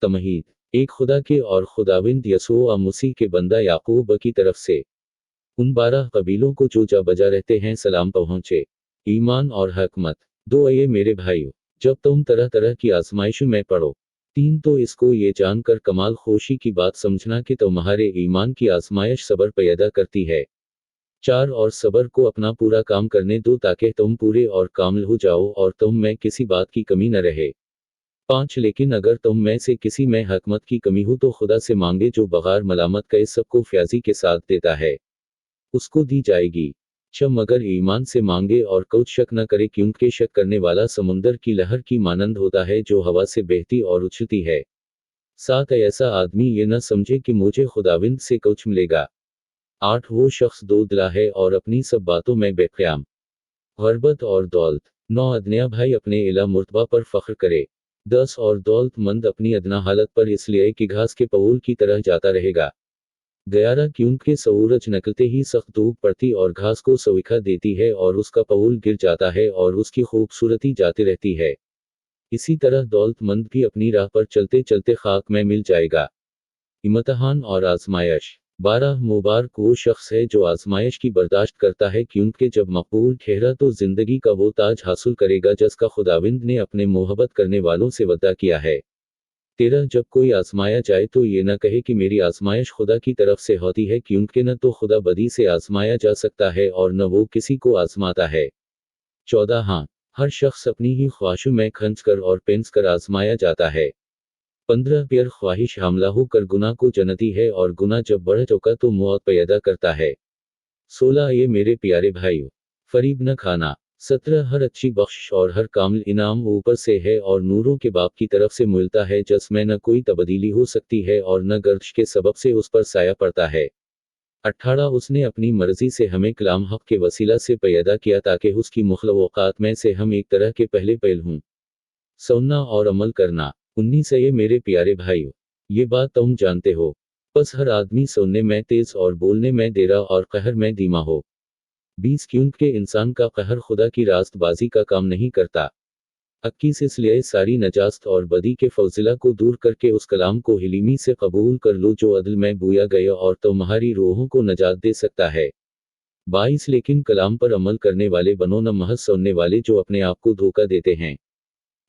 तमहीद एक खुदा के और खुदाविंद यसोआ मसीह के बंदा याकूब की तरफ से उन 12 कबीलों को जो जा बजा रहते हैं सलाम पहुँचे। ईमान और हकमत। 2 ये मेरे भाइयों, जब तुम तरह तरह की आजमाइशों में पड़ो। 3 तो इसको ये जानकर कमाल खोशी की बात समझना कि तुम्हारे ईमान की आजमाइश सब्र पैदा करती है। 4 और सब्र को अपना पूरा काम करने दो ताकि तुम पूरे और कामिल हो जाओ और तुम में किसी बात की कमी न रहे। 5 लेकिन अगर तुम में से किसी में हकमत की कमी हो तो खुदा से मांगे जो बगैर मलामत का इस सबको फ्याजी के साथ देता है, उसको दी जाएगी। 6 मगर ईमान से मांगे और कुछ शक न करे क्योंकि शक करने वाला समुंदर की लहर की मानंद होता है जो हवा से बहती और उछलती है। 7 ऐसा आदमी ये न समझे कि मुझे खुदाविंद से कुछ मिलेगा। 8 वो शख्स दो दिला है और अपनी सब बातों में बेक़याम। ग़रबत और दौलत। 9 अदनिया भाई अपने इला मुर्तबा पर फ़ख्र करे। 10 और दौलतमंद अपनी अदना हालत पर इसलिए कि घास के पऊल की तरह जाता रहेगा। 11 क्योंकि सूरज निकलते ही सख्त धूप पड़ती और घास को सविखा देती है और उसका पऊल गिर जाता है और उसकी खूबसूरती जाती रहती है। इसी तरह दौलतमंद भी अपनी राह पर चलते चलते खाक में मिल जाएगा। इम्तिहान और आजमाइश। 12 मुबारक वो शख्स है जो आजमाइश की बर्दाश्त करता है क्योंकि जब मकबूल ठहरा तो जिंदगी का वो ताज हासिल करेगा जिसका खुदाविंद ने अपने मोहब्बत करने वालों से वादा किया है। 13 जब कोई आजमाया जाए तो ये न कहे कि मेरी आजमाइश खुदा की तरफ से होती है क्योंकि न तो खुदा बदी से आजमाया जा सकता है और न वो किसी को आजमाता है। 14 हाँ, हर शख्स अपनी ही ख्वाहिशों में खंच कर और पेंस कर आजमाया जाता है। 15 फिर ख्वाहिश हमला होकर गुनाह को जनती है और गुनाह जब बढ़ चुका तो मौत पैदा करता है। 16 ये मेरे प्यारे भाइयों, फरीब न खाना। 17 हर अच्छी बख्शिश और हर कामिल इनाम ऊपर से है और नूरों के बाप की तरफ से मिलता है जिसमें न कोई तब्दीली हो सकती है और न गर्दिश के सबब से उस पर साया पड़ता है। 18 उसने अपनी मर्जी से हमें कलाम हक के वसीला से पैदा किया ताकि उसकी मुखलूक़ात में से हम एक तरह के पहले पहल हों। सुनना और अमल करना। 19 ये मेरे प्यारे भाइयों, ये बात तुम जानते हो। बस हर आदमी सुनने में तेज और बोलने में देरा और कहर में धीमा हो। 20 क्योंकि इंसान का कहर खुदा की रास्तबाजी का काम नहीं करता। 21 इसलिए सारी नजास्त और बदी के फौजिला को दूर करके उस कलाम को हिलीमी से कबूल कर लो जो अदल में बोया गया और तुम्हारी रूहों को नजात दे सकता है। 22 लेकिन कलाम पर अमल करने वाले बनो न महज सुनने वाले जो अपने आप को धोखा देते हैं।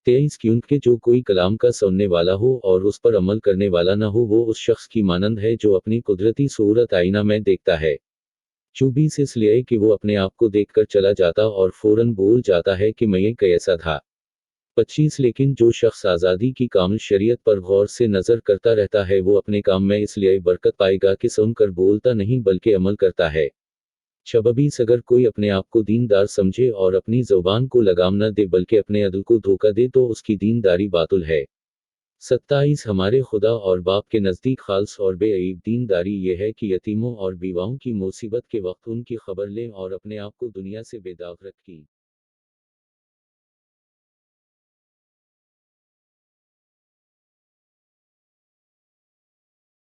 23 क्योंकि जो कोई कलाम का सुनने वाला हो और उस पर अमल करने वाला न हो वो उस शख्स की मानंद है जो अपनी कुदरती सूरत आईना में देखता है। 24 इसलिए कि वो अपने आप को देखकर चला जाता और फौरन भूल जाता है कि मैं ये कैसा था। 25 लेकिन जो शख्स आज़ादी की कामिल शरीयत पर गौर से नज़र करता रहता है वो अपने काम में इसलिए बरकत पाएगा कि सुनकर बोलता नहीं बल्कि अमल करता है। 26 अगर कोई अपने आप को दीनदार समझे और अपनी ज़ुबान को लगाम न दे बल्कि अपने अदल को धोखा दे तो उसकी दीनदारी बातुल है। 27 हमारे खुदा और बाप के नज़दीक खाल्स और बेअईब दीनदारी ये है कि यतीमों और बीवाओं की मुसीबत के वक्त उनकी खबर लें और अपने आप को दुनिया से बेदाग रखें।